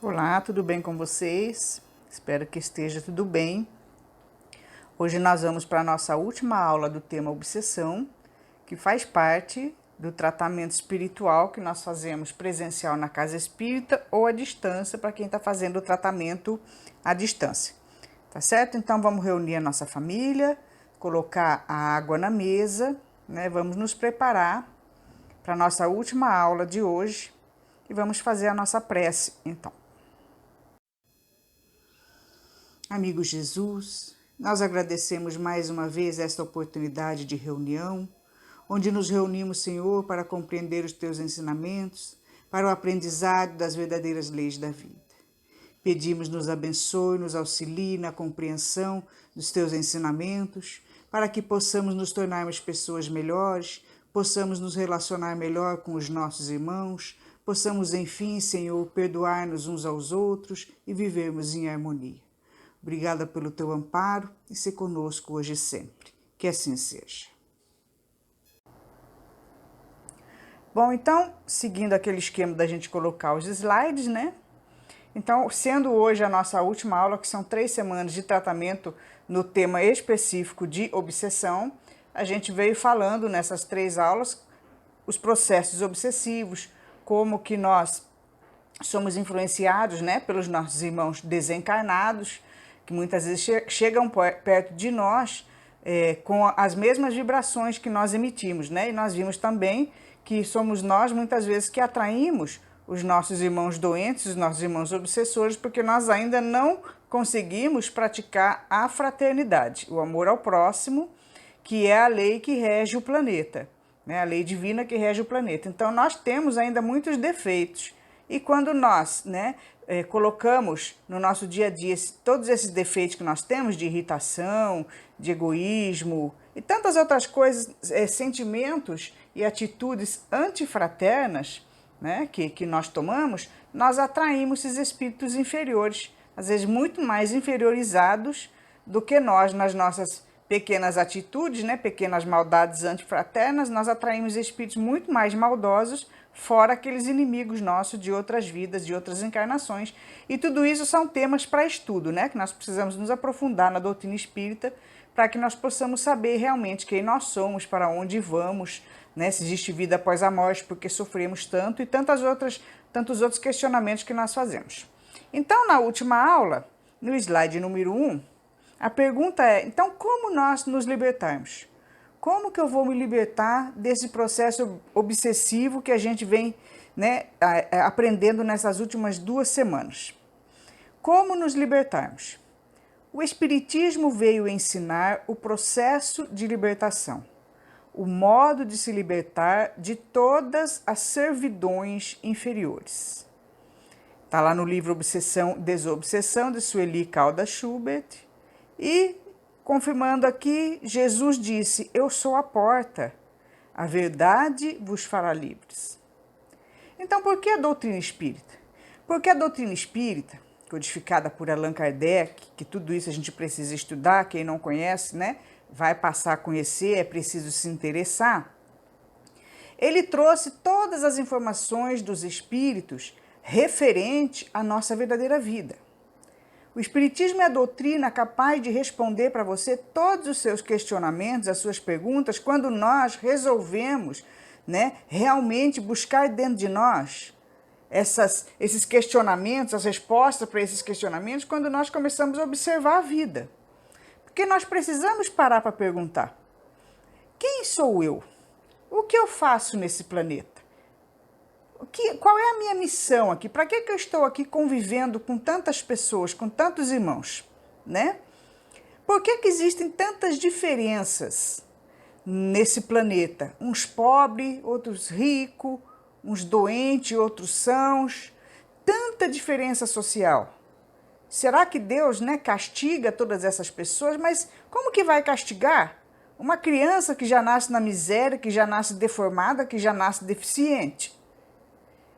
Olá, tudo bem com vocês? Espero que esteja tudo bem. Hoje nós vamos para a nossa última aula do tema obsessão, que faz parte do tratamento espiritual que nós fazemos presencial na casa espírita ou à distância para quem está fazendo o tratamento à distância. Tá certo? Então vamos reunir a nossa família, colocar a água na mesa, né? Vamos nos preparar para a nossa última aula de hoje e vamos fazer a nossa prece, então. Amigo Jesus, nós agradecemos mais uma vez esta oportunidade de reunião, onde nos reunimos, Senhor, para compreender os Teus ensinamentos, para o aprendizado das verdadeiras leis da vida. Pedimos, nos abençoe, nos auxilie na compreensão dos Teus ensinamentos, para que possamos nos tornarmos pessoas melhores, possamos nos relacionar melhor com os nossos irmãos, possamos, enfim, Senhor, perdoar-nos uns aos outros e vivermos em harmonia. Obrigada pelo teu amparo e ser conosco hoje e sempre. Que assim seja. Bom, então, seguindo aquele esquema da gente colocar os slides, né? Então, sendo hoje a nossa última aula, que são 3 semanas de tratamento no tema específico de obsessão, a gente veio falando nessas 3 aulas os processos obsessivos, como que nós somos influenciados, né, pelos nossos irmãos desencarnados, que muitas vezes chegam perto de nós com as mesmas vibrações que nós emitimos, né? E nós vimos também que somos nós, muitas vezes, que atraímos os nossos irmãos doentes, os nossos irmãos obsessores, porque nós ainda não conseguimos praticar a fraternidade, o amor ao próximo, que é a lei que rege o planeta, né? A lei divina que rege o planeta. Então, nós temos ainda muitos defeitos. E quando nós, né, colocamos no nosso dia a dia todos esses defeitos que nós temos de irritação, de egoísmo e tantas outras coisas, sentimentos e atitudes antifraternas, né, que nós tomamos, nós atraímos esses espíritos inferiores, às vezes muito mais inferiorizados do que nós nas nossas pequenas atitudes, né, pequenas maldades antifraternas, nós atraímos espíritos muito mais maldosos, fora aqueles inimigos nossos de outras vidas, de outras encarnações. E tudo isso são temas para estudo, né? Que nós precisamos nos aprofundar na doutrina espírita para que nós possamos saber realmente quem nós somos, para onde vamos, né? Se existe vida após a morte, porque sofremos tanto e tantos outros questionamentos que nós fazemos. Então, na última aula, no slide número 1, a pergunta é, então, como nós nos libertarmos? Como que eu vou me libertar desse processo obsessivo que a gente vem, né, aprendendo nessas últimas 2 semanas? Como nos libertarmos? O Espiritismo veio ensinar o processo de libertação, o modo de se libertar de todas as servidões inferiores. Está lá no livro Obsessão, Desobsessão, de Sueli Caldas Schubert, e confirmando aqui, Jesus disse, eu sou a porta, a verdade vos fará livres. Então, por que a doutrina espírita? Porque a doutrina espírita, codificada por Allan Kardec, que tudo isso a gente precisa estudar, quem não conhece, né, vai passar a conhecer, é preciso se interessar. Ele trouxe todas as informações dos espíritos referente à nossa verdadeira vida. O Espiritismo é a doutrina capaz de responder para você todos os seus questionamentos, as suas perguntas, quando nós resolvemos, né, realmente buscar dentro de nós esses questionamentos, as respostas para esses questionamentos, quando nós começamos a observar a vida. Porque nós precisamos parar para perguntar, quem sou eu? O que eu faço nesse planeta? Qual é a minha missão aqui? Para que eu estou aqui convivendo com tantas pessoas, com tantos irmãos, né? Por que existem tantas diferenças nesse planeta? Uns pobres, outros ricos, uns doentes, outros sãos. Tanta diferença social. Será que Deus, né, castiga todas essas pessoas? Mas como que vai castigar? Uma criança que já nasce na miséria, que já nasce deformada, que já nasce deficiente.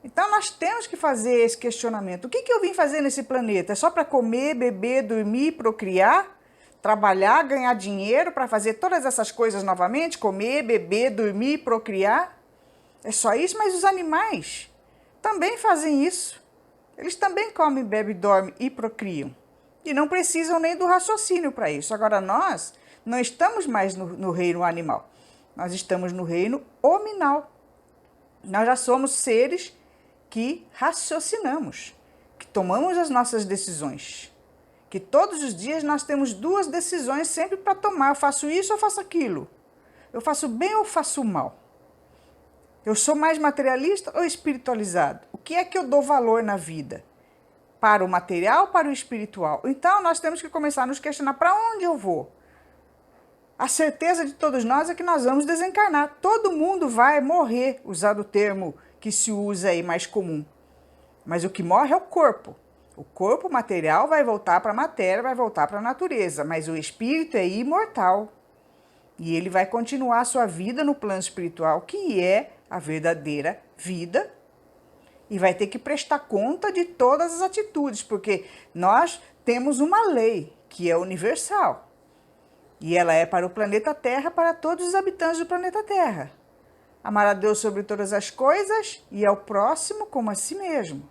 Então, nós temos que fazer esse questionamento. O que eu vim fazer nesse planeta? É só para comer, beber, dormir, procriar? Trabalhar, ganhar dinheiro para fazer todas essas coisas novamente? Comer, beber, dormir, procriar? É só isso? Mas os animais também fazem isso. Eles também comem, bebem, dormem e procriam. E não precisam nem do raciocínio para isso. Agora, nós não estamos mais no reino animal. Nós estamos no reino hominal. Nós já somos seres que raciocinamos, que tomamos as nossas decisões. Que todos os dias nós temos duas decisões sempre para tomar. Eu faço isso ou faço aquilo? Eu faço bem ou faço mal? Eu sou mais materialista ou espiritualizado? O que é que eu dou valor na vida? Para o material ou para o espiritual? Então, nós temos que começar a nos questionar para onde eu vou. A certeza de todos nós é que nós vamos desencarnar. Todo mundo vai morrer, usando o termo que se usa aí mais comum. Mas o que morre é o corpo. O corpo material vai voltar para a matéria, vai voltar para a natureza. Mas o espírito é imortal. E ele vai continuar a sua vida no plano espiritual, que é a verdadeira vida. E vai ter que prestar conta de todas as atitudes, porque nós temos uma lei que é universal. E ela é para o planeta Terra, para todos os habitantes do planeta Terra. Amar a Deus sobre todas as coisas e ao próximo como a si mesmo.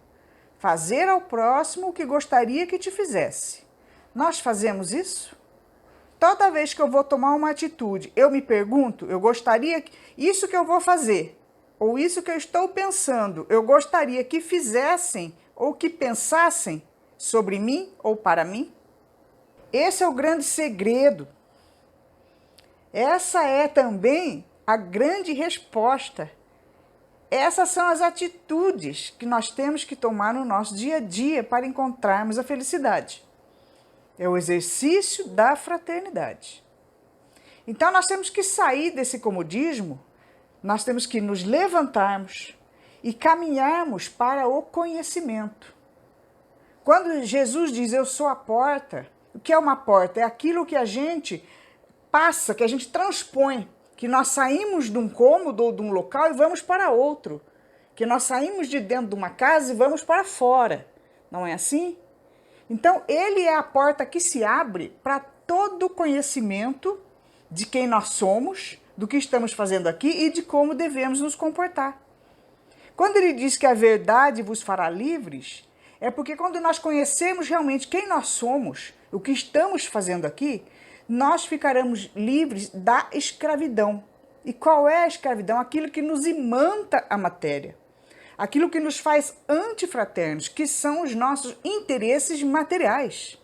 Fazer ao próximo o que gostaria que te fizesse. Nós fazemos isso? Toda vez que eu vou tomar uma atitude, eu me pergunto, eu gostaria que isso que eu vou fazer, ou isso que eu estou pensando, eu gostaria que fizessem ou que pensassem sobre mim ou para mim? Esse é o grande segredo. Essa é também a grande resposta. Essas são as atitudes que nós temos que tomar no nosso dia a dia para encontrarmos a felicidade. É o exercício da fraternidade. Então, nós temos que sair desse comodismo, nós temos que nos levantarmos e caminharmos para o conhecimento. Quando Jesus diz, eu sou a porta, o que é uma porta? É aquilo que a gente passa, que a gente transpõe, que nós saímos de um cômodo ou de um local e vamos para outro, que nós saímos de dentro de uma casa e vamos para fora, não é assim? Então, ele é a porta que se abre para todo o conhecimento de quem nós somos, do que estamos fazendo aqui e de como devemos nos comportar. Quando ele diz que a verdade vos fará livres, é porque quando nós conhecemos realmente quem nós somos, o que estamos fazendo aqui, nós ficaremos livres da escravidão. E qual é a escravidão? Aquilo que nos imanta a matéria. Aquilo que nos faz antifraternos, que são os nossos interesses materiais.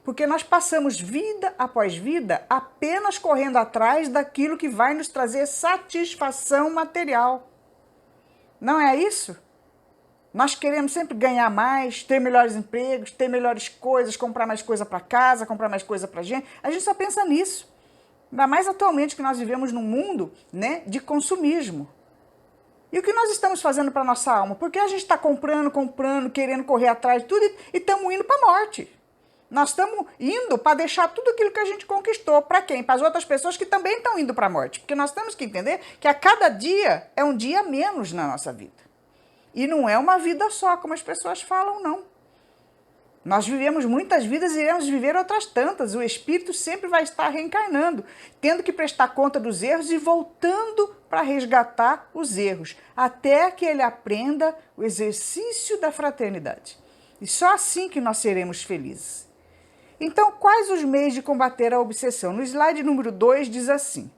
Porque nós passamos vida após vida apenas correndo atrás daquilo que vai nos trazer satisfação material. Não é isso? Nós queremos sempre ganhar mais, ter melhores empregos, ter melhores coisas, comprar mais coisa para casa, comprar mais coisa para a gente só pensa nisso. Ainda mais atualmente que nós vivemos num mundo, né, de consumismo. E o que nós estamos fazendo para a nossa alma? Porque a gente está comprando, querendo correr atrás de tudo e estamos indo para a morte. Nós estamos indo para deixar tudo aquilo que a gente conquistou. Para quem? Para as outras pessoas que também estão indo para a morte. Porque nós temos que entender que a cada dia é um dia a menos na nossa vida. E não é uma vida só, como as pessoas falam, não. Nós vivemos muitas vidas e iremos viver outras tantas. O espírito sempre vai estar reencarnando, tendo que prestar conta dos erros e voltando para resgatar os erros, até que ele aprenda o exercício da fraternidade. E só assim que nós seremos felizes. Então, quais os meios de combater a obsessão? No slide número 2 diz assim: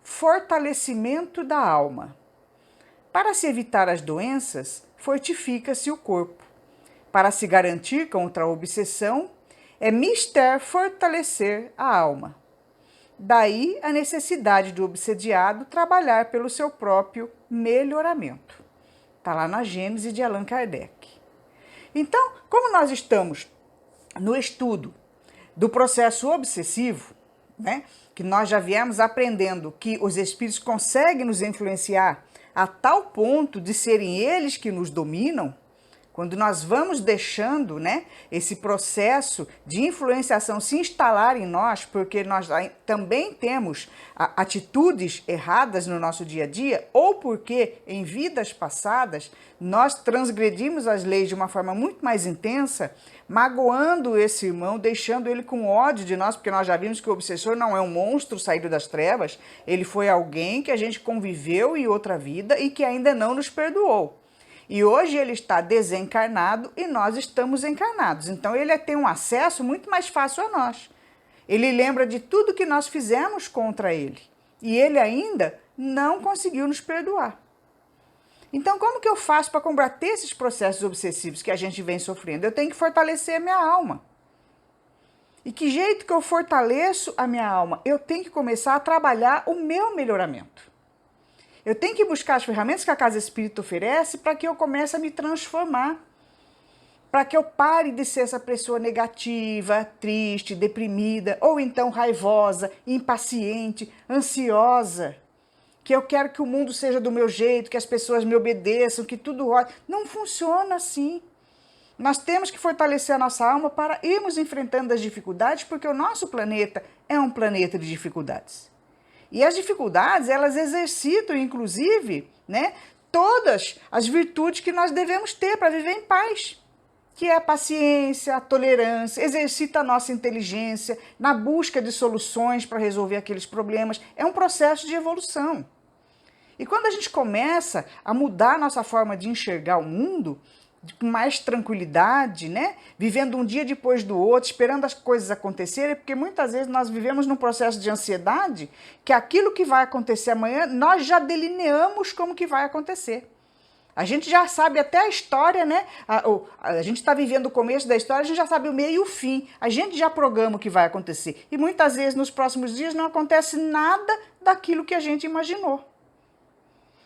fortalecimento da alma. Para se evitar as doenças, fortifica-se o corpo. Para se garantir contra a obsessão, é mister fortalecer a alma. Daí a necessidade do obsediado trabalhar pelo seu próprio melhoramento. Está lá na Gênese de Allan Kardec. Então, como nós estamos no estudo do processo obsessivo, né, que nós já viemos aprendendo que os espíritos conseguem nos influenciar a tal ponto de serem eles que nos dominam, quando nós vamos deixando, né, esse processo de influenciação se instalar em nós, porque nós também temos atitudes erradas no nosso dia a dia, ou porque em vidas passadas nós transgredimos as leis de uma forma muito mais intensa, magoando esse irmão, deixando ele com ódio de nós, porque nós já vimos que o obsessor não é um monstro saído das trevas, ele foi alguém que a gente conviveu em outra vida e que ainda não nos perdoou. E hoje ele está desencarnado e nós estamos encarnados. Então ele tem um acesso muito mais fácil a nós. Ele lembra de tudo que nós fizemos contra ele. E ele ainda não conseguiu nos perdoar. Então, como que eu faço para combater esses processos obsessivos que a gente vem sofrendo? Eu tenho que fortalecer a minha alma. E que jeito que eu fortaleço a minha alma? Eu tenho que começar a trabalhar o meu melhoramento. Eu tenho que buscar as ferramentas que a Casa Espírita oferece para que eu comece a me transformar. Para que eu pare de ser essa pessoa negativa, triste, deprimida, ou então raivosa, impaciente, ansiosa. Que eu quero que o mundo seja do meu jeito, que as pessoas me obedeçam, que tudo roda. Não funciona assim. Nós temos que fortalecer a nossa alma para irmos enfrentando as dificuldades, porque o nosso planeta é um planeta de dificuldades. E as dificuldades, elas exercitam, inclusive, né, todas as virtudes que nós devemos ter para viver em paz. Que é a paciência, a tolerância, exercita a nossa inteligência na busca de soluções para resolver aqueles problemas. É um processo de evolução. E quando a gente começa a mudar a nossa forma de enxergar o mundo, com mais tranquilidade, né? Vivendo um dia depois do outro, esperando as coisas acontecerem, porque muitas vezes nós vivemos num processo de ansiedade que aquilo que vai acontecer amanhã, nós já delineamos como que vai acontecer. A gente já sabe até a história, né? A gente está vivendo o começo da história, a gente já sabe o meio e o fim. A gente já programa o que vai acontecer. E muitas vezes nos próximos dias não acontece nada daquilo que a gente imaginou.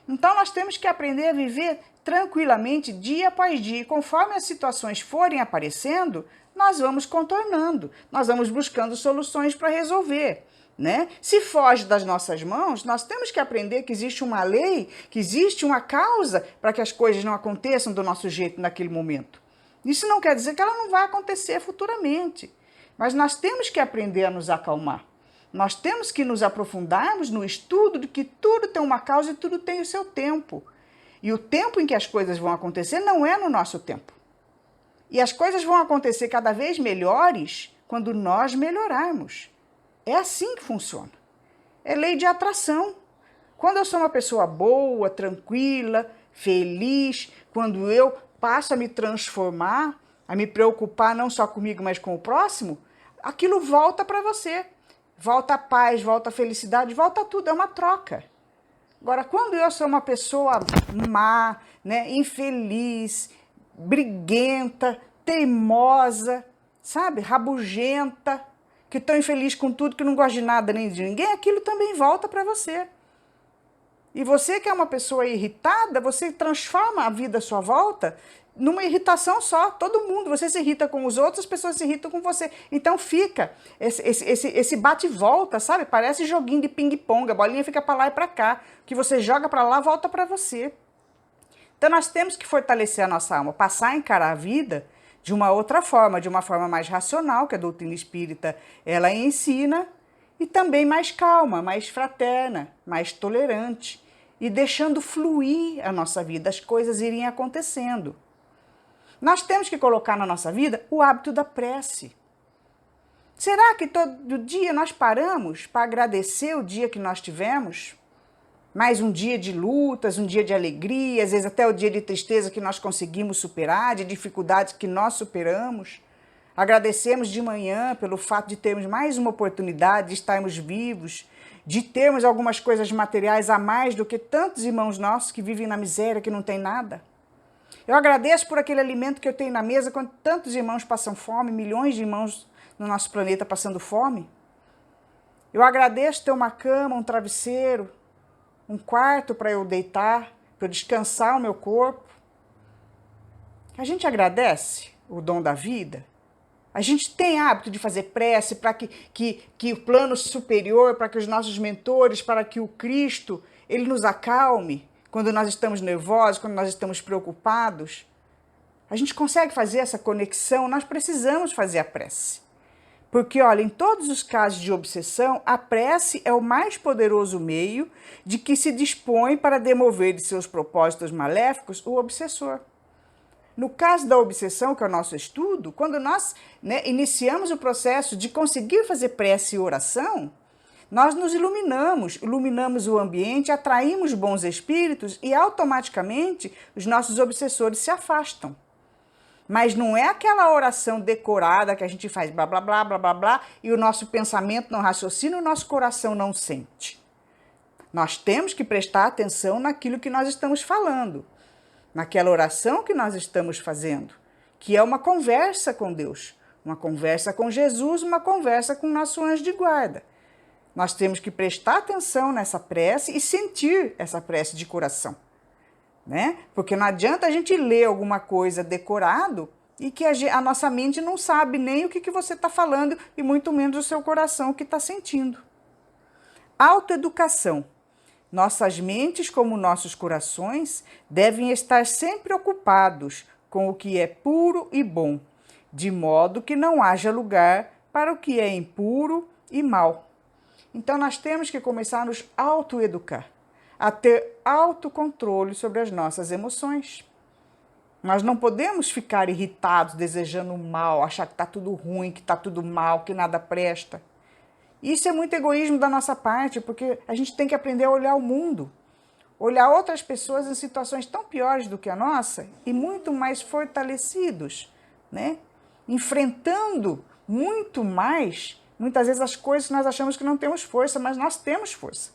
Então nós temos que aprender a viver tranquilamente, dia após dia. E conforme as situações forem aparecendo, nós vamos contornando, nós vamos buscando soluções para resolver. Né? Se foge das nossas mãos, nós temos que aprender que existe uma lei, que existe uma causa para que as coisas não aconteçam do nosso jeito naquele momento. Isso não quer dizer que ela não vai acontecer futuramente, mas nós temos que aprender a nos acalmar. Nós temos que nos aprofundarmos no estudo de que tudo tem uma causa e tudo tem o seu tempo. E o tempo em que as coisas vão acontecer não é no nosso tempo. E as coisas vão acontecer cada vez melhores quando nós melhorarmos. É assim que funciona. É lei de atração. Quando eu sou uma pessoa boa, tranquila, feliz, quando eu passo a me transformar, a me preocupar não só comigo, mas com o próximo, aquilo volta para você. Volta a paz, volta a felicidade, volta tudo, é uma troca. Agora, quando eu sou uma pessoa má, né, infeliz, briguenta, teimosa, sabe, rabugenta, que estou infeliz com tudo, que não gosto de nada nem de ninguém, aquilo também volta para você. E você que é uma pessoa irritada, você transforma a vida à sua volta numa irritação só. Todo mundo, você se irrita com os outros, as pessoas se irritam com você. Então fica esse bate e volta, sabe? Parece joguinho de ping-pong, a bolinha fica para lá e para cá. O que você joga para lá, volta para você. Então nós temos que fortalecer a nossa alma, passar a encarar a vida de uma outra forma, de uma forma mais racional, que a doutrina espírita ela ensina, e também mais calma, mais fraterna, mais tolerante, e deixando fluir a nossa vida, as coisas irem acontecendo. Nós temos que colocar na nossa vida o hábito da prece. Será que todo dia nós paramos para agradecer o dia que nós tivemos? Mais um dia de lutas, um dia de alegria, às vezes até o dia de tristeza que nós conseguimos superar, de dificuldades que nós superamos. Agradecemos de manhã pelo fato de termos mais uma oportunidade de estarmos vivos, de termos algumas coisas materiais a mais do que tantos irmãos nossos que vivem na miséria, que não tem nada. Eu agradeço por aquele alimento que eu tenho na mesa, quando tantos irmãos passam fome, milhões de irmãos no nosso planeta passando fome. Eu agradeço ter uma cama, um travesseiro, um quarto para eu deitar, para eu descansar o meu corpo. A gente agradece o dom da vida? A gente tem hábito de fazer prece para que o plano superior, para que os nossos mentores, para que o Cristo, ele nos acalme quando nós estamos nervosos, quando nós estamos preocupados? A gente consegue fazer essa conexão? Nós precisamos fazer a prece. Porque, olha, em todos os casos de obsessão, a prece é o mais poderoso meio de que se dispõe para demover de seus propósitos maléficos o obsessor. No caso da obsessão, que é o nosso estudo, quando nós iniciamos o processo de conseguir fazer prece e oração, Nós nos iluminamos o ambiente, atraímos bons espíritos e automaticamente os nossos obsessores se afastam. Mas não é aquela oração decorada que a gente faz blá, blá, blá, blá, blá, blá, e o nosso pensamento não raciocina, o nosso coração não sente. Nós temos que prestar atenção naquilo que nós estamos falando, naquela oração que nós estamos fazendo, que é uma conversa com Deus, uma conversa com Jesus, uma conversa com o nosso anjo de guarda. Nós temos que prestar atenção nessa prece e sentir essa prece de coração. Né? Porque não adianta a gente ler alguma coisa decorado e que a nossa mente não sabe nem o que você está falando e muito menos o seu coração que está sentindo. Autoeducação. Nossas mentes, como nossos corações, devem estar sempre ocupados com o que é puro e bom, de modo que não haja lugar para o que é impuro e mal. Então nós temos que começar a nos autoeducar, a ter autocontrole sobre as nossas emoções. Nós não podemos ficar irritados, desejando o mal, achar que está tudo ruim, que está tudo mal, que nada presta. Isso é muito egoísmo da nossa parte, porque a gente tem que aprender a olhar o mundo, olhar outras pessoas em situações tão piores do que a nossa e muito mais fortalecidos, né? Enfrentando muito mais, muitas vezes, as coisas que nós achamos que não temos força, mas nós temos força.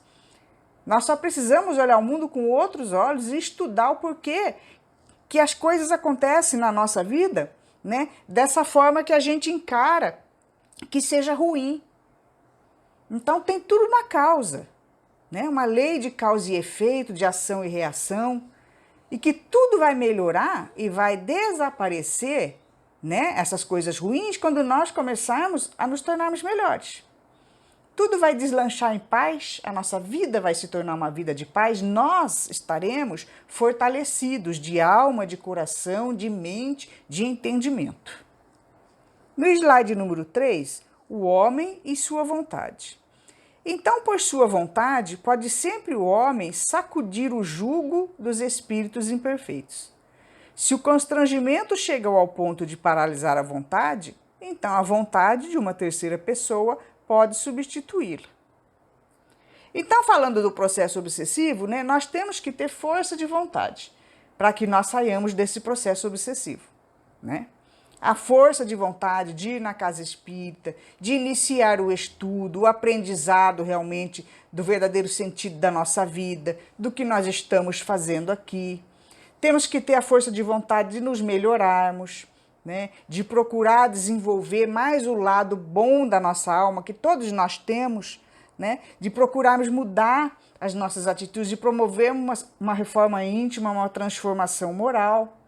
Nós só precisamos olhar o mundo com outros olhos e estudar o porquê que as coisas acontecem na nossa vida, né? Dessa forma que a gente encara que seja ruim. Então tem tudo uma causa, né? Uma lei de causa e efeito, de ação e reação, e que tudo vai melhorar e vai desaparecer, né? Essas coisas ruins quando nós começarmos a nos tornarmos melhores. Tudo vai deslanchar em paz, a nossa vida vai se tornar uma vida de paz, nós estaremos fortalecidos de alma, de coração, de mente, de entendimento. No slide número 3, o homem e sua vontade. Então, por sua vontade, pode sempre o homem sacudir o jugo dos espíritos imperfeitos. Se o constrangimento chega ao ponto de paralisar a vontade, então a vontade de uma terceira pessoa pode substituí-la. Então, falando do processo obsessivo, né, nós temos que ter força de vontade para que nós saiamos desse processo obsessivo, né? A força de vontade de ir na casa espírita, de iniciar o estudo, o aprendizado realmente do verdadeiro sentido da nossa vida, do que nós estamos fazendo aqui. Temos que ter a força de vontade de nos melhorarmos, né? De procurar desenvolver mais o lado bom da nossa alma, que todos nós temos, né? De procurarmos mudar as nossas atitudes, de promover uma reforma íntima, uma transformação moral,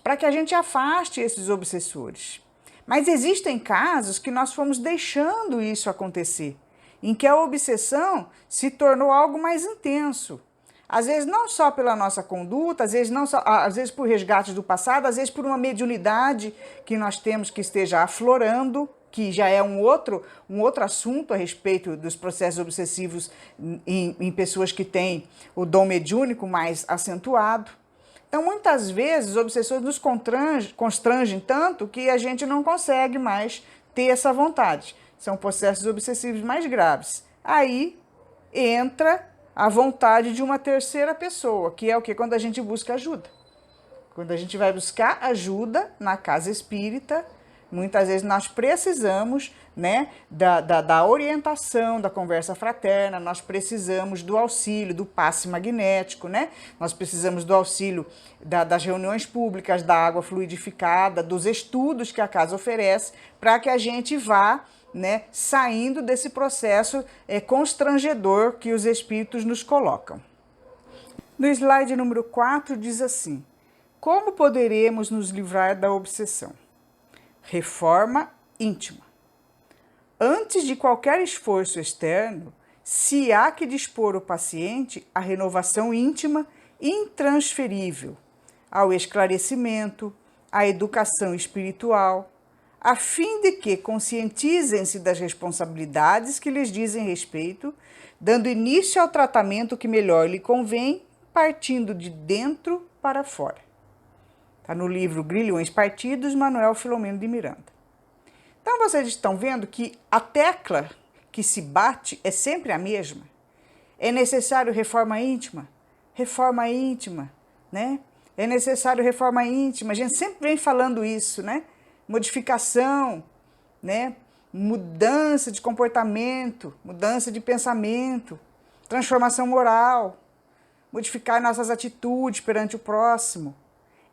para que a gente afaste esses obsessores. Mas existem casos que nós fomos deixando isso acontecer, em que a obsessão se tornou algo mais intenso. Às vezes não só pela nossa conduta, às vezes por resgate do passado, às vezes por uma mediunidade que nós temos que esteja aflorando, que já é um outro assunto a respeito dos processos obsessivos em pessoas que têm o dom mediúnico mais acentuado. Então, muitas vezes, os obsessores nos constrangem tanto que a gente não consegue mais ter essa vontade. São processos obsessivos mais graves. Aí entra a vontade de uma terceira pessoa, que é o quê? Quando a gente busca ajuda. Quando a gente vai buscar ajuda na casa espírita, muitas vezes nós precisamos, né, da orientação, da conversa fraterna, nós precisamos do auxílio, do passe magnético, né? Nós precisamos do auxílio das reuniões públicas, da água fluidificada, dos estudos que a casa oferece, para que a gente vá, né, saindo desse processo constrangedor que os espíritos nos colocam. No slide número 4 diz assim: como poderemos nos livrar da obsessão? Reforma íntima. Antes de qualquer esforço externo, se há que dispor o paciente à renovação íntima intransferível, ao esclarecimento, à educação espiritual, a fim de que conscientizem-se das responsabilidades que lhes dizem respeito, dando início ao tratamento que melhor lhe convém, partindo de dentro para fora. Está no livro Grilhões Partidos, Manuel Filomeno de Miranda. Então, vocês estão vendo que a tecla que se bate é sempre a mesma. É necessário reforma íntima? Reforma íntima, né? É necessário reforma íntima. A gente sempre vem falando isso, né? Modificação, né? Mudança de comportamento, mudança de pensamento, transformação moral, modificar nossas atitudes perante o próximo.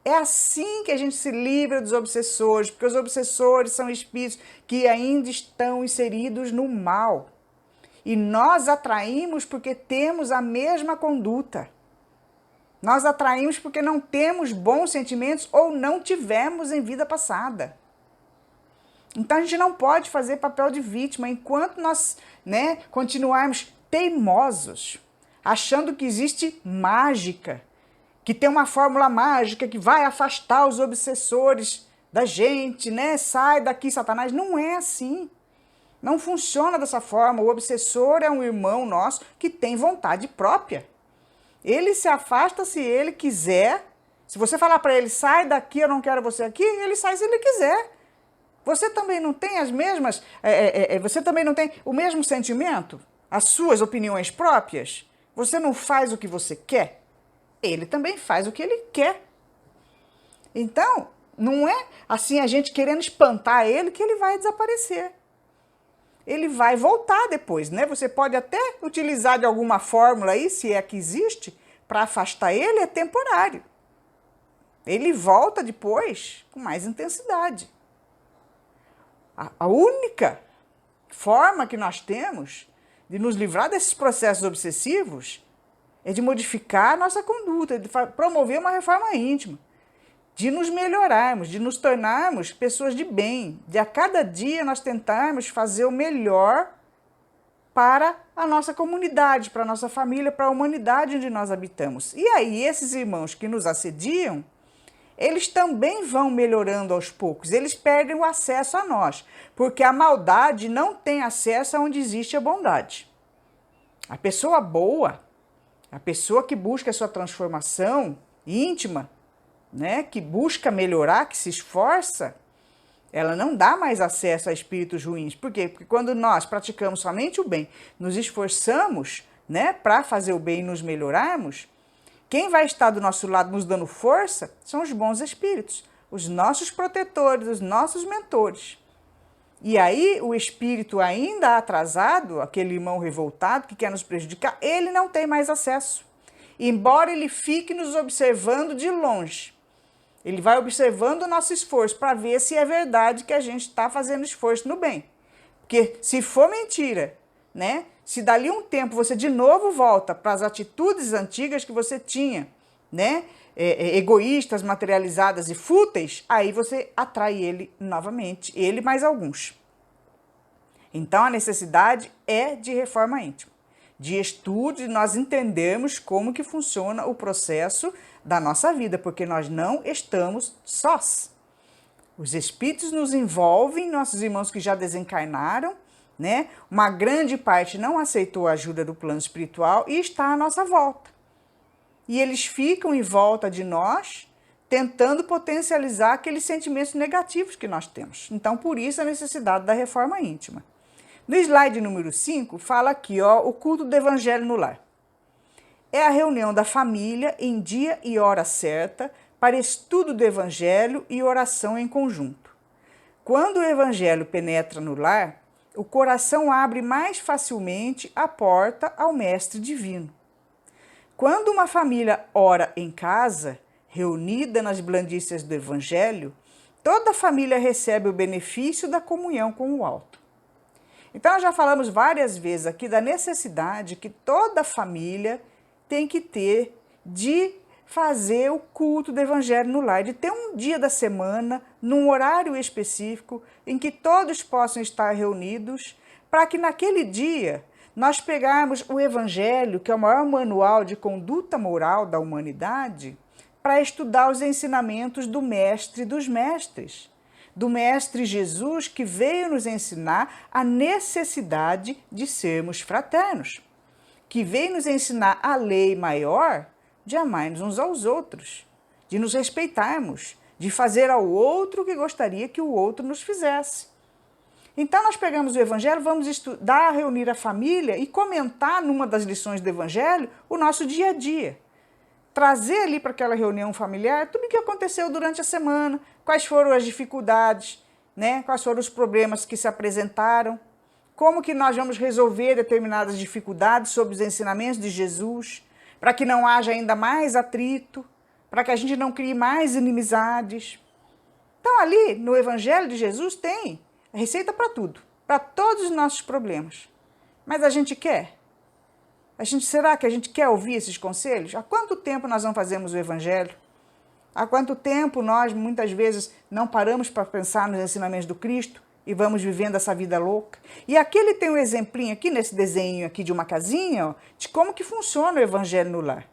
É assim que a gente se livra dos obsessores, porque os obsessores são espíritos que ainda estão inseridos no mal. E nós atraímos porque temos a mesma conduta. Nós atraímos porque não temos bons sentimentos ou não tivemos em vida passada. Então a gente não pode fazer papel de vítima enquanto nós, né, continuarmos teimosos, achando que existe mágica, que tem uma fórmula mágica que vai afastar os obsessores da gente, né? Sai daqui, Satanás. Não é assim. Não funciona dessa forma. O obsessor é um irmão nosso que tem vontade própria. Ele se afasta se ele quiser. Se você falar para ele, sai daqui, eu não quero você aqui, ele sai se ele quiser. Você também não tem as mesmas, você também não tem o mesmo sentimento? As suas opiniões próprias? Você não faz o que você quer? Ele também faz o que ele quer. Então, não é assim a gente querendo espantar ele que ele vai desaparecer. Ele vai voltar depois, né? Você pode até utilizar de alguma fórmula aí, se é que existe, para afastar ele, é temporário. Ele volta depois com mais intensidade. A única forma que nós temos de nos livrar desses processos obsessivos é de modificar a nossa conduta, de promover uma reforma íntima, de nos melhorarmos, de nos tornarmos pessoas de bem, de a cada dia nós tentarmos fazer o melhor para a nossa comunidade, para a nossa família, para a humanidade onde nós habitamos. E aí esses irmãos que nos assediam, eles também vão melhorando aos poucos, eles perdem o acesso a nós, porque a maldade não tem acesso aonde existe a bondade. A pessoa boa, a pessoa que busca a sua transformação íntima, né, que busca melhorar, que se esforça, ela não dá mais acesso a espíritos ruins. Por quê? Porque quando nós praticamos somente o bem, nos esforçamos, né, para fazer o bem e nos melhorarmos, quem vai estar do nosso lado nos dando força são os bons espíritos, os nossos protetores, os nossos mentores. E aí o espírito ainda atrasado, aquele irmão revoltado que quer nos prejudicar, ele não tem mais acesso. Embora ele fique nos observando de longe. Ele vai observando o nosso esforço para ver se é verdade que a gente está fazendo esforço no bem. Porque se for mentira, né? Se dali um tempo você de novo volta para as atitudes antigas que você tinha, né? Egoístas, materializadas e fúteis, aí você atrai ele novamente, ele mais alguns. Então a necessidade é de reforma íntima, de estudo, de nós entendermos como que funciona o processo da nossa vida, porque nós não estamos sós. Os espíritos nos envolvem, nossos irmãos que já desencarnaram, né? Uma grande parte não aceitou a ajuda do plano espiritual e está à nossa volta. E eles ficam em volta de nós, tentando potencializar aqueles sentimentos negativos que nós temos. Então, por isso a necessidade da reforma íntima. No slide número 5, fala aqui, ó, o culto do evangelho no lar. É a reunião da família em dia e hora certa para estudo do evangelho e oração em conjunto. Quando o evangelho penetra no lar, o coração abre mais facilmente a porta ao mestre divino. Quando uma família ora em casa, reunida nas blandícias do evangelho, toda a família recebe o benefício da comunhão com o alto. Então, nós já falamos várias vezes aqui da necessidade que toda família tem que ter de fazer o culto do evangelho no lar, de ter um dia da semana, num horário específico, em que todos possam estar reunidos, para que naquele dia nós pegarmos o evangelho, que é o maior manual de conduta moral da humanidade, para estudar os ensinamentos do mestre dos mestres, do mestre Jesus, que veio nos ensinar a necessidade de sermos fraternos, que veio nos ensinar a lei maior de amarmos uns aos outros, de nos respeitarmos, de fazer ao outro o que gostaria que o outro nos fizesse. Então nós pegamos o Evangelho, vamos estudar, reunir a família e comentar numa das lições do Evangelho o nosso dia a dia. Trazer ali para aquela reunião familiar tudo o que aconteceu durante a semana, quais foram as dificuldades, né? Quais foram os problemas que se apresentaram, como que nós vamos resolver determinadas dificuldades sobre os ensinamentos de Jesus, para que não haja ainda mais atrito, para que a gente não crie mais inimizades. Então ali no Evangelho de Jesus tem a receita para tudo, para todos os nossos problemas. Mas a gente quer? Será que a gente quer ouvir esses conselhos? Há quanto tempo nós não fazemos o Evangelho? Há quanto tempo nós, muitas vezes, não paramos para pensar nos ensinamentos do Cristo e vamos vivendo essa vida louca? E aqui ele tem um exemplinho aqui, nesse desenho aqui de uma casinha, ó, de como que funciona o Evangelho no lar.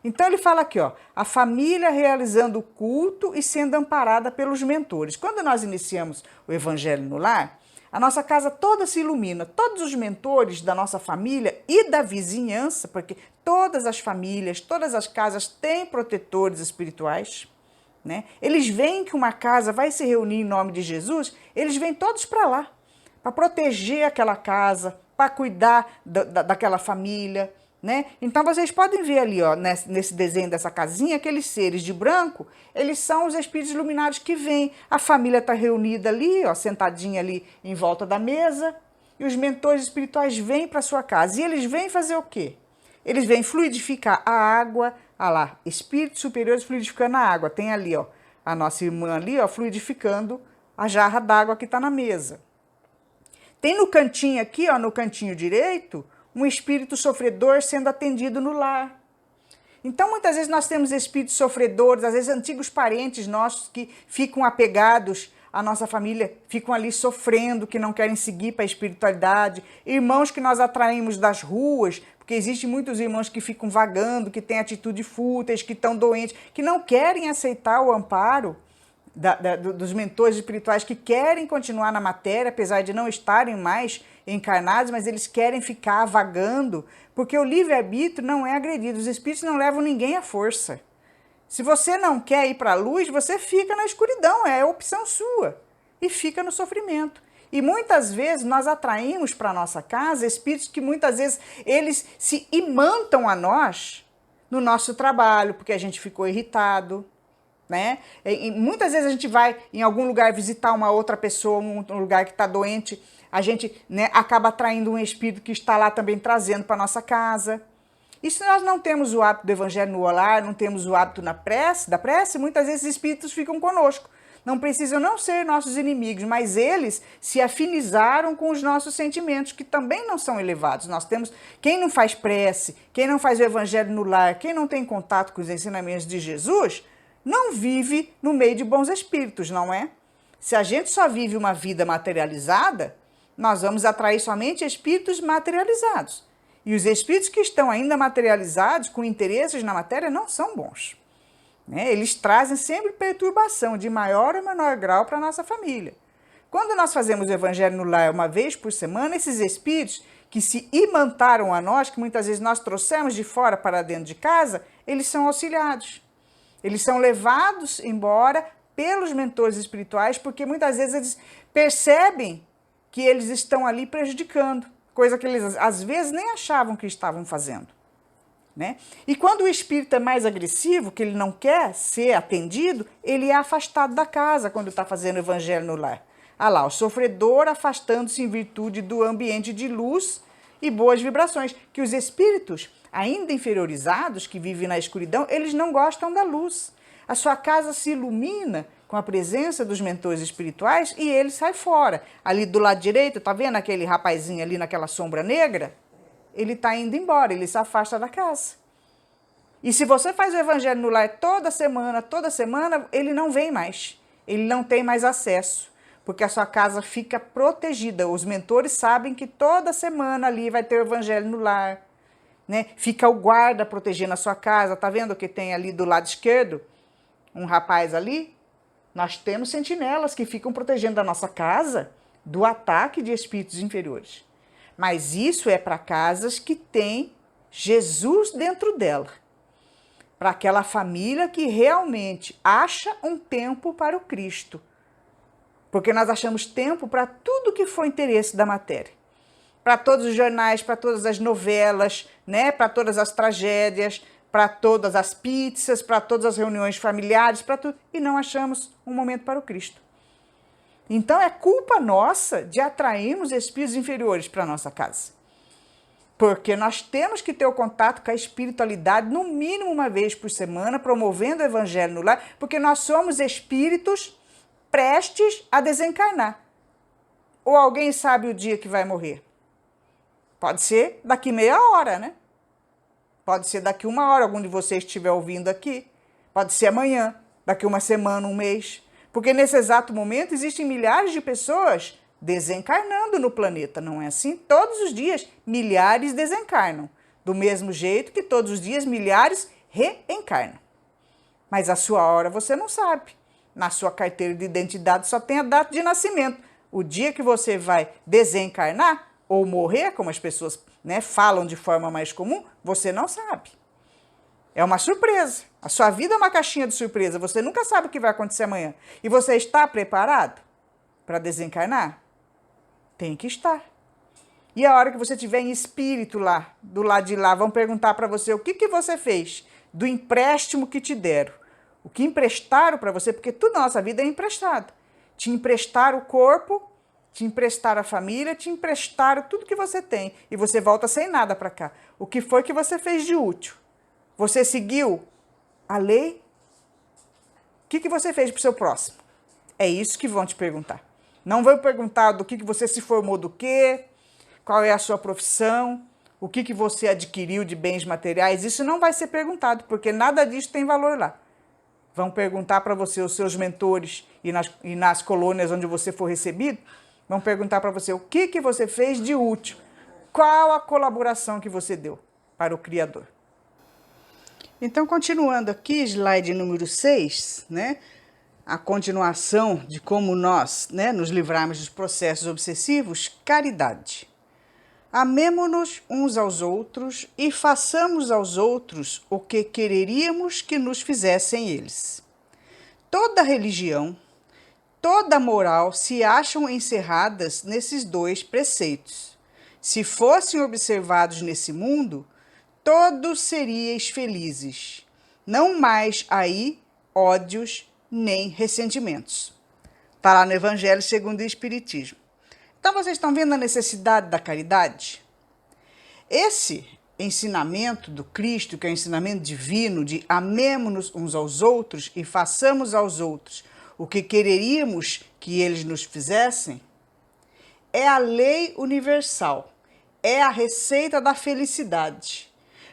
Então ele fala aqui, ó, a família realizando o culto e sendo amparada pelos mentores. Quando nós iniciamos o Evangelho no lar, a nossa casa toda se ilumina, todos os mentores da nossa família e da vizinhança, porque todas as famílias, todas as casas têm protetores espirituais, né? Eles veem que uma casa vai se reunir em nome de Jesus, eles vêm todos para lá, para proteger aquela casa, para cuidar daquela família, né? Então vocês podem ver ali, ó, nesse desenho dessa casinha, aqueles seres de branco, eles são os espíritos iluminados que vêm. A família está reunida ali, ó, sentadinha ali em volta da mesa, e os mentores espirituais vêm para sua casa. E eles vêm fazer o quê? Eles vêm fluidificar a água, olha lá, espíritos superiores fluidificando a água. Tem ali, ó, a nossa irmã ali, ó, fluidificando a jarra d'água que está na mesa. Tem no cantinho aqui, ó, no cantinho direito, um espírito sofredor sendo atendido no lar. Então, muitas vezes nós temos espíritos sofredores, às vezes antigos parentes nossos que ficam apegados à nossa família, ficam ali sofrendo, que não querem seguir para a espiritualidade. Irmãos que nós atraímos das ruas, porque existem muitos irmãos que ficam vagando, que têm atitudes fúteis, que estão doentes, que não querem aceitar o amparo dos mentores espirituais, que querem continuar na matéria, apesar de não estarem mais encarnados, mas eles querem ficar vagando, porque o livre-arbítrio não é agredido, os espíritos não levam ninguém à força. Se você não quer ir para a luz, você fica na escuridão, é a opção sua, e fica no sofrimento. E muitas vezes nós atraímos para a nossa casa espíritos que muitas vezes eles se imantam a nós no nosso trabalho, porque a gente ficou irritado, né? E muitas vezes a gente vai em algum lugar visitar uma outra pessoa, um lugar que está doente, a gente, né, acaba atraindo um espírito que está lá também trazendo para nossa casa. E se nós não temos o hábito do Evangelho no lar, não temos o hábito da prece, muitas vezes esses espíritos ficam conosco. Não precisam não ser nossos inimigos, mas eles se afinizaram com os nossos sentimentos, que também não são elevados. Nós temos, quem não faz prece, quem não faz o Evangelho no lar, quem não tem contato com os ensinamentos de Jesus, não vive no meio de bons espíritos, não é? Se a gente só vive uma vida materializada, nós vamos atrair somente espíritos materializados. E os espíritos que estão ainda materializados, com interesses na matéria, não são bons, né? Eles trazem sempre perturbação de maior ou menor grau para a nossa família. Quando nós fazemos o Evangelho no lar uma vez por semana, esses espíritos que se imantaram a nós, que muitas vezes nós trouxemos de fora para dentro de casa, eles são auxiliados. Eles são levados embora pelos mentores espirituais, porque muitas vezes eles percebem que eles estão ali prejudicando, coisa que eles às vezes nem achavam que estavam fazendo, né? E quando o espírito é mais agressivo, que ele não quer ser atendido, ele é afastado da casa quando está fazendo o Evangelho no lar. Ah lá, o sofredor afastando-se em virtude do ambiente de luz e boas vibrações, que os espíritos ainda inferiorizados, que vivem na escuridão, eles não gostam da luz. A sua casa se ilumina com a presença dos mentores espirituais e ele sai fora. Ali do lado direito, tá vendo aquele rapazinho ali naquela sombra negra? Ele está indo embora, ele se afasta da casa. E se você faz o Evangelho no lar toda semana, ele não vem mais. Ele não tem mais acesso, porque a sua casa fica protegida. Os mentores sabem que toda semana ali vai ter o Evangelho no lar, né? Fica o guarda protegendo a sua casa. Tá vendo que tem ali do lado esquerdo um rapaz ali? Nós temos sentinelas que ficam protegendo a nossa casa do ataque de espíritos inferiores. Mas isso é para casas que tem Jesus dentro dela. Para aquela família que realmente acha um tempo para o Cristo. porque nós achamos tempo para tudo que for interesse da matéria. Para todos os jornais, para todas as novelas, né? Para todas as tragédias, para todas as pizzas, para todas as reuniões familiares, para tudo. E não achamos um momento para o Cristo. Então é culpa nossa de atrairmos espíritos inferiores para a nossa casa. Porque nós temos que ter o contato com a espiritualidade no mínimo uma vez por semana, promovendo o evangelho no lar, porque nós somos espíritos prestes a desencarnar. Ou alguém sabe o dia que vai morrer? Pode ser daqui meia hora, né? Pode ser daqui uma hora, algum de vocês estiver ouvindo aqui. Pode ser amanhã, daqui uma semana, um mês. Porque nesse exato momento existem milhares de pessoas desencarnando no planeta, não é assim? Todos os dias, milhares desencarnam. Do mesmo jeito que todos os dias, milhares reencarnam. Mas a sua hora você não sabe. Na sua carteira de identidade só tem a data de nascimento. O dia que você vai desencarnar ou morrer, como as pessoas, né, falam de forma mais comum, você não sabe. É uma surpresa. A sua vida é uma caixinha de surpresa. Você nunca sabe o que vai acontecer amanhã. E você está preparado para desencarnar? Tem que estar. E a hora que você estiver em espírito lá, do lado de lá, vão perguntar para você o que você fez do empréstimo que te deram. O que emprestaram para você, porque tudo na nossa vida é emprestado. Te emprestaram o corpo, te emprestaram a família, te emprestaram tudo que você tem. E você volta sem nada para cá. O que foi que você fez de útil? Você seguiu a lei? O que você fez para o seu próximo? É isso que vão te perguntar. Não vão perguntar do que você se formou do quê, qual é a sua profissão, o que você adquiriu de bens materiais. Isso não vai ser perguntado, porque nada disso tem valor lá. Vão perguntar para você, os seus mentores e nas colônias onde você for recebido, vão perguntar para você o que você fez de útil, qual a colaboração que você deu para o Criador. Então, continuando aqui, slide número 6, né? A continuação de como nós, né, nos livrarmos dos processos obsessivos, caridade. Amemo-nos uns aos outros e façamos aos outros o que quereríamos que nos fizessem eles. Toda religião, toda moral se acham encerradas nesses dois preceitos. Se fossem observados nesse mundo, todos seríeis felizes. Não mais aí ódios nem ressentimentos. Está lá no Evangelho segundo o Espiritismo. Então, vocês estão vendo a necessidade da caridade? Esse ensinamento do Cristo, que é o ensinamento divino de amemo-nos uns aos outros e façamos aos outros o que quereríamos que eles nos fizessem, é a lei universal, é a receita da felicidade.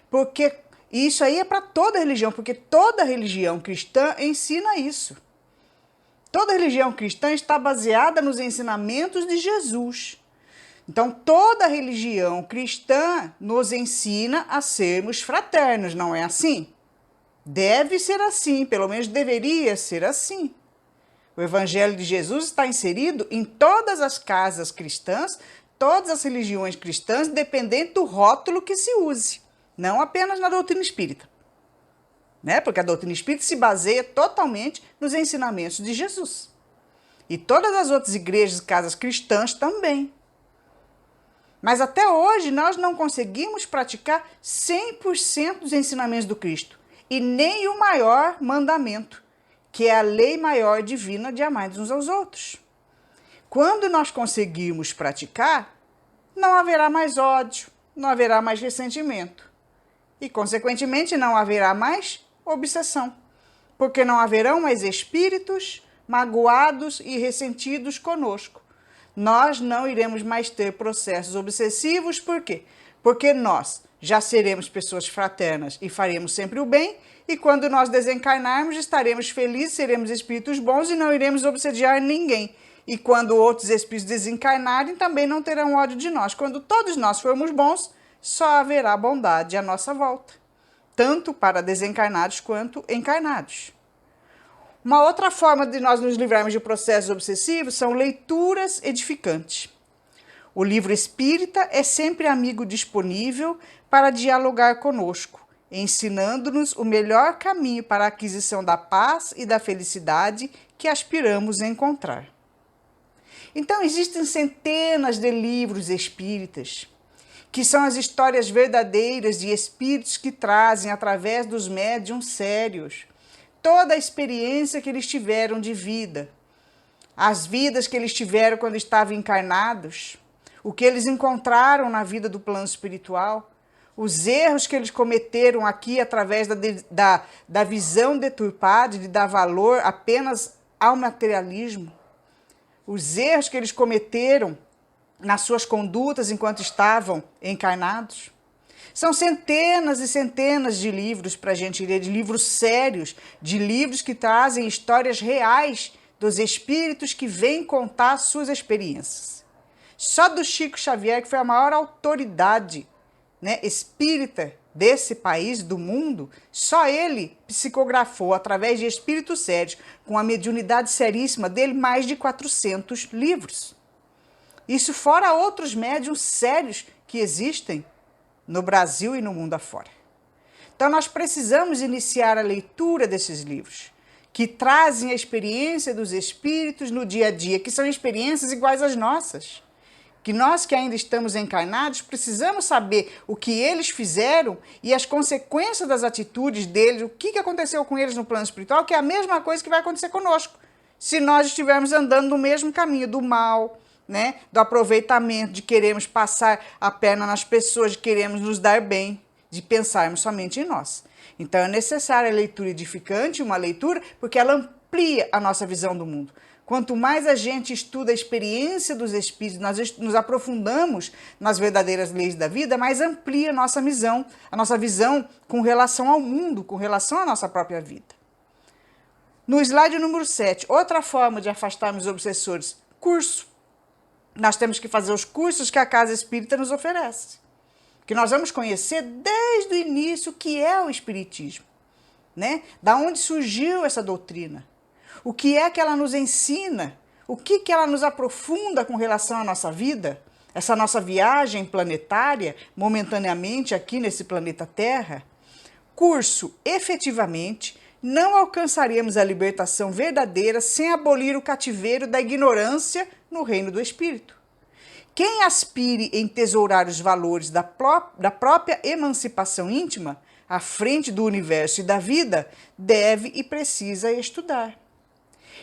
Porque isso aí é para toda religião, porque toda religião cristã ensina isso. Toda religião cristã está baseada nos ensinamentos de Jesus. Então, toda religião cristã nos ensina a sermos fraternos, não é assim? Deve ser assim, pelo menos deveria ser assim. O Evangelho de Jesus está inserido em todas as casas cristãs, todas as religiões cristãs, dependendo do rótulo que se use. Não apenas na doutrina espírita, né? Porque a doutrina espírita se baseia totalmente nos ensinamentos de Jesus. E todas as outras igrejas e casas cristãs também. Mas até hoje nós não conseguimos praticar 100% dos ensinamentos do Cristo. E nem o maior mandamento, que é a lei maior divina de amar uns aos outros. Quando nós conseguirmos praticar, não haverá mais ódio, não haverá mais ressentimento. E, consequentemente, não haverá mais obsessão, porque não haverão mais espíritos magoados e ressentidos conosco. Nós não iremos mais ter processos obsessivos, por quê? Porque nós já seremos pessoas fraternas e faremos sempre o bem, e quando nós desencarnarmos, estaremos felizes, seremos espíritos bons e não iremos obsediar ninguém. E quando outros espíritos desencarnarem, também não terão ódio de nós. Quando todos nós formos bons, só haverá bondade à nossa volta, tanto para desencarnados quanto encarnados. Uma outra forma de nós nos livrarmos de processos obsessivos são leituras edificantes. O livro espírita é sempre amigo disponível para dialogar conosco, ensinando-nos o melhor caminho para a aquisição da paz e da felicidade que aspiramos a encontrar. Então existem centenas de livros espíritas, que são as histórias verdadeiras de espíritos que trazem, através dos médiuns sérios, toda a experiência que eles tiveram de vida, as vidas que eles tiveram quando estavam encarnados, o que eles encontraram na vida do plano espiritual, os erros que eles cometeram aqui através da visão deturpada, de dar valor apenas ao materialismo, os erros que eles cometeram nas suas condutas enquanto estavam encarnados. São centenas e centenas de livros para a gente ler, de livros sérios, de livros que trazem histórias reais dos espíritos que vêm contar suas experiências. Só do Chico Xavier, que foi a maior autoridade, né, espírita desse país, do mundo, só ele psicografou, através de espíritos sérios, com a mediunidade seríssima dele, mais de 400 livros. Isso fora outros médiuns sérios que existem no Brasil e no mundo afora. Então nós precisamos iniciar a leitura desses livros, que trazem a experiência dos espíritos no dia a dia, que são experiências iguais às nossas. Que nós que ainda estamos encarnados precisamos saber o que eles fizeram e as consequências das atitudes deles, o que aconteceu com eles no plano espiritual, que é a mesma coisa que vai acontecer conosco, se nós estivermos andando no mesmo caminho do mal, né, do aproveitamento, de queremos passar a perna nas pessoas, de queremos nos dar bem, de pensarmos somente em nós. Então é necessária a leitura edificante, uma leitura, porque ela amplia a nossa visão do mundo. Quanto mais a gente estuda a experiência dos espíritos, nós nos aprofundamos nas verdadeiras leis da vida, mais amplia a nossa visão com relação ao mundo, com relação à nossa própria vida. No slide número 7, outra forma de afastarmos os obsessores, curso. Nós temos que fazer os cursos que a Casa Espírita nos oferece, que nós vamos conhecer desde o início o que é o Espiritismo, né? Da onde surgiu essa doutrina. O que é que ela nos ensina? O que ela nos aprofunda com relação à nossa vida? Essa nossa viagem planetária, momentaneamente aqui nesse planeta Terra? Curso, efetivamente, não alcançaremos a libertação verdadeira sem abolir o cativeiro da ignorância no reino do Espírito. Quem aspire em tesourar os valores da própria emancipação íntima, à frente do universo e da vida, deve e precisa estudar.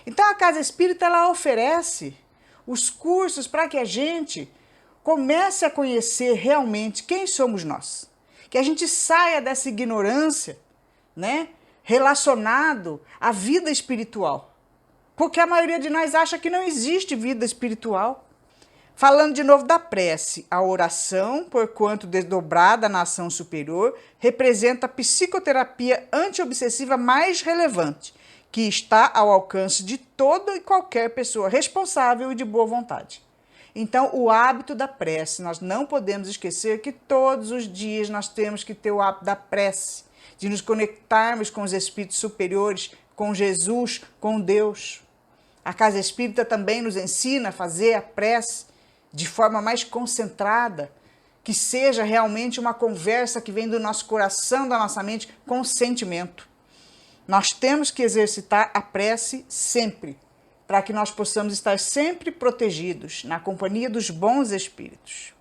Então a Casa Espírita ela oferece os cursos para que a gente comece a conhecer realmente quem somos nós. Que a gente saia dessa ignorância, né, relacionado à vida espiritual. Porque a maioria de nós acha que não existe vida espiritual. Falando de novo da prece, a oração, porquanto desdobrada na ação superior, representa a psicoterapia antiobsessiva mais relevante, que está ao alcance de toda e qualquer pessoa responsável e de boa vontade. Então, o hábito da prece, nós não podemos esquecer que todos os dias nós temos que ter o hábito da prece, de nos conectarmos com os espíritos superiores, com Jesus, com Deus. A Casa Espírita também nos ensina a fazer a prece de forma mais concentrada, que seja realmente uma conversa que vem do nosso coração, da nossa mente, com sentimento. Nós temos que exercitar a prece sempre, para que nós possamos estar sempre protegidos na companhia dos bons espíritos.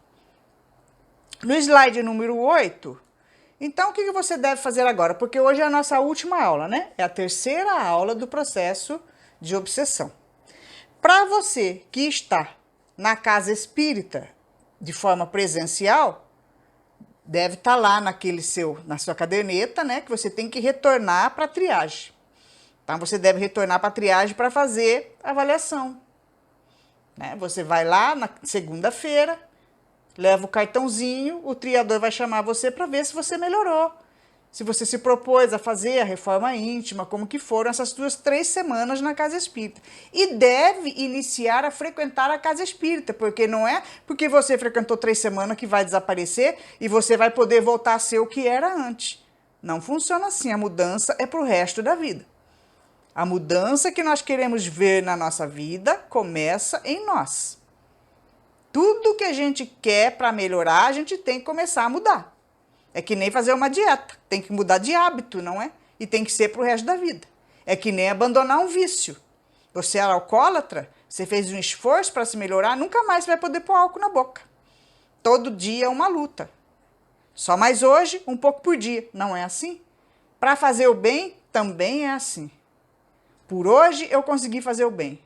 No slide número 8, então o que você deve fazer agora? Porque hoje é a nossa última aula, né? É a terceira aula do processo de obsessão. Para você que está na Casa Espírita de forma presencial, deve estar lá na sua caderneta, né, que você tem que retornar para a triagem. Então, você deve retornar para a triagem para fazer a avaliação. Né? Você vai lá na segunda-feira, leva o cartãozinho, o triador vai chamar você para ver se você melhorou. Se você se propôs a fazer a reforma íntima, como que foram essas 3 semanas na Casa Espírita. E deve iniciar a frequentar a Casa Espírita, porque não é porque você frequentou 3 semanas que vai desaparecer e você vai poder voltar a ser o que era antes. Não funciona assim, a mudança é para o resto da vida. A mudança que nós queremos ver na nossa vida começa em nós. Tudo que a gente quer para melhorar, a gente tem que começar a mudar. É que nem fazer uma dieta, tem que mudar de hábito, não é? E tem que ser para o resto da vida. É que nem abandonar um vício. Você era alcoólatra, você fez um esforço para se melhorar, nunca mais você vai poder pôr álcool na boca. Todo dia é uma luta. Só mais hoje, um pouco por dia. Não é assim? Para fazer o bem, também é assim. Por hoje, eu consegui fazer o bem.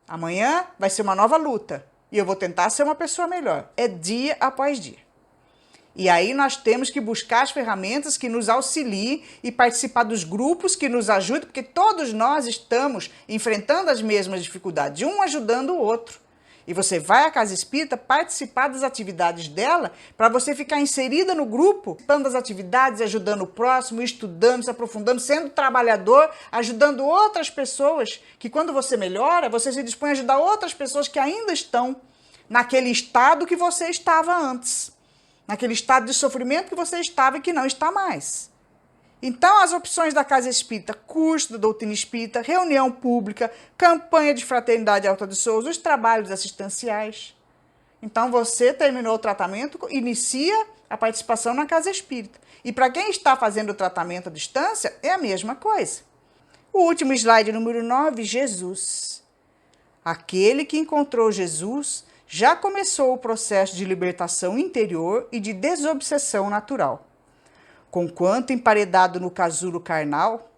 Amanhã vai ser uma nova luta. E eu vou tentar ser uma pessoa melhor. É dia após dia. E aí nós temos que buscar as ferramentas que nos auxiliem e participar dos grupos que nos ajudem, porque todos nós estamos enfrentando as mesmas dificuldades, um ajudando o outro. E você vai à Casa Espírita participar das atividades dela para você ficar inserida no grupo, participando das atividades, ajudando o próximo, estudando, se aprofundando, sendo trabalhador, ajudando outras pessoas, que quando você melhora, você se dispõe a ajudar outras pessoas que ainda estão naquele estado que você estava antes. Naquele estado de sofrimento que você estava e que não está mais. Então, as opções da Casa Espírita, curso da doutrina espírita, reunião pública, campanha de fraternidade Alta de Souza, os trabalhos assistenciais. Então, você terminou o tratamento, inicia a participação na Casa Espírita. E para quem está fazendo o tratamento à distância, é a mesma coisa. O último slide, número 9, Jesus. Aquele que encontrou Jesus já começou o processo de libertação interior e de desobsessão natural. Conquanto emparedado no casulo carnal,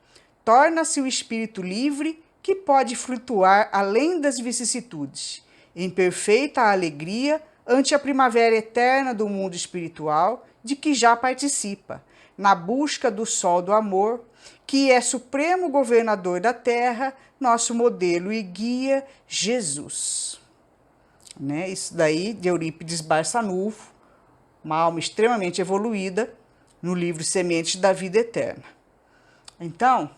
torna-se o espírito livre que pode flutuar além das vicissitudes, em perfeita alegria ante a primavera eterna do mundo espiritual de que já participa, na busca do sol do amor, que é supremo governador da terra, nosso modelo e guia, Jesus. Isso daí de Eurípides Barçanufo, uma alma extremamente evoluída, no livro Sementes da Vida Eterna. Então,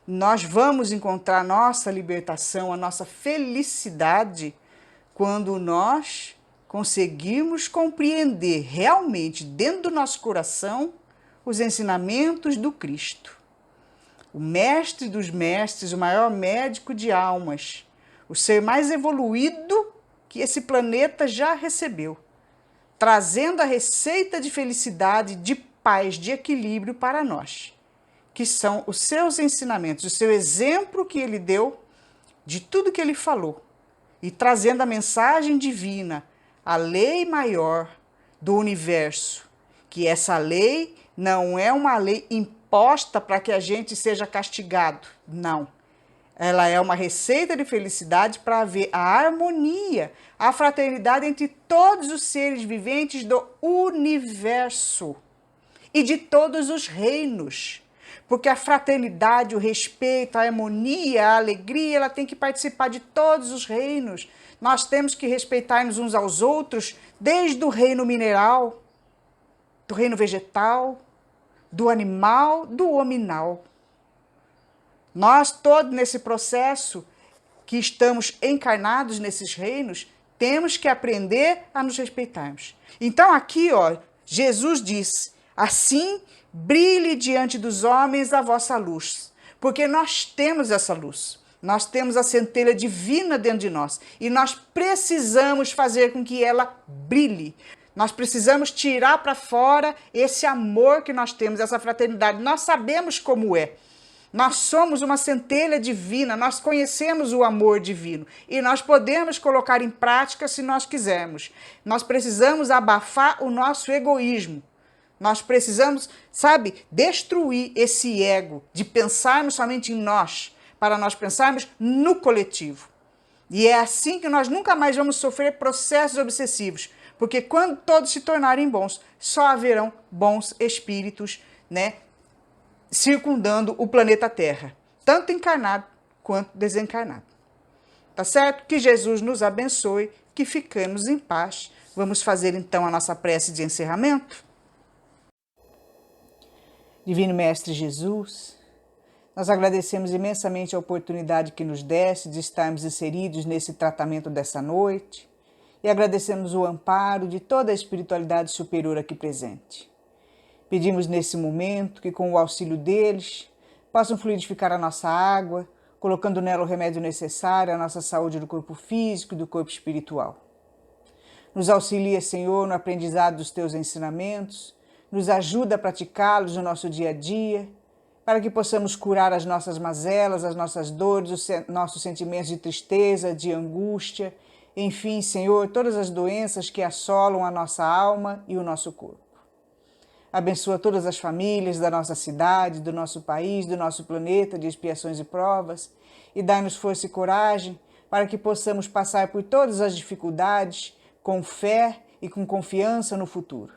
nós vamos encontrar nossa libertação, a nossa felicidade, quando nós conseguirmos compreender realmente, dentro do nosso coração, os ensinamentos do Cristo. O mestre dos mestres, o maior médico de almas, o ser mais evoluído que esse planeta já recebeu, trazendo a receita de felicidade, de paz, de equilíbrio para nós, que são os seus ensinamentos, o seu exemplo que ele deu de tudo que ele falou, e trazendo a mensagem divina, a lei maior do universo, que essa lei não é uma lei imposta para que a gente seja castigado, não. Ela é uma receita de felicidade para haver a harmonia, a fraternidade entre todos os seres viventes do universo e de todos os reinos. Porque a fraternidade, o respeito, a harmonia, a alegria, ela tem que participar de todos os reinos. Nós temos que respeitar-nos uns aos outros, desde o reino mineral, do reino vegetal, do animal, do hominal. Nós, todos nesse processo que estamos encarnados nesses reinos, temos que aprender a nos respeitarmos. Então aqui, Jesus diz, assim brilhe diante dos homens a vossa luz, porque nós temos essa luz, nós temos a centelha divina dentro de nós e nós precisamos fazer com que ela brilhe. Nós precisamos tirar para fora esse amor que nós temos, essa fraternidade. Nós sabemos como é. Nós somos uma centelha divina, nós conhecemos o amor divino e nós podemos colocar em prática se nós quisermos. Nós precisamos abafar o nosso egoísmo. Nós precisamos, destruir esse ego de pensarmos somente em nós, para nós pensarmos no coletivo. E é assim que nós nunca mais vamos sofrer processos obsessivos, porque quando todos se tornarem bons, só haverão bons espíritos, circundando o planeta Terra, tanto encarnado quanto desencarnado. Tá certo? Que Jesus nos abençoe, que fiquemos em paz. Vamos fazer então a nossa prece de encerramento? Divino Mestre Jesus, nós agradecemos imensamente a oportunidade que nos deste de estarmos inseridos nesse tratamento dessa noite e agradecemos o amparo de toda a espiritualidade superior aqui presente. Pedimos nesse momento que, com o auxílio deles, possam fluidificar a nossa água, colocando nela o remédio necessário à nossa saúde do corpo físico e do corpo espiritual. Nos auxilia, Senhor, no aprendizado dos teus ensinamentos, nos ajuda a praticá-los no nosso dia a dia para que possamos curar as nossas mazelas, as nossas dores, os nossos sentimentos de tristeza, de angústia, enfim, Senhor, todas as doenças que assolam a nossa alma e o nosso corpo. Abençoa todas as famílias da nossa cidade, do nosso país, do nosso planeta de expiações e provas, e dá-nos força e coragem para que possamos passar por todas as dificuldades com fé e com confiança no futuro.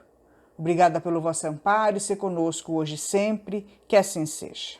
Obrigada pelo vosso amparo e ser conosco hoje e sempre, que assim seja.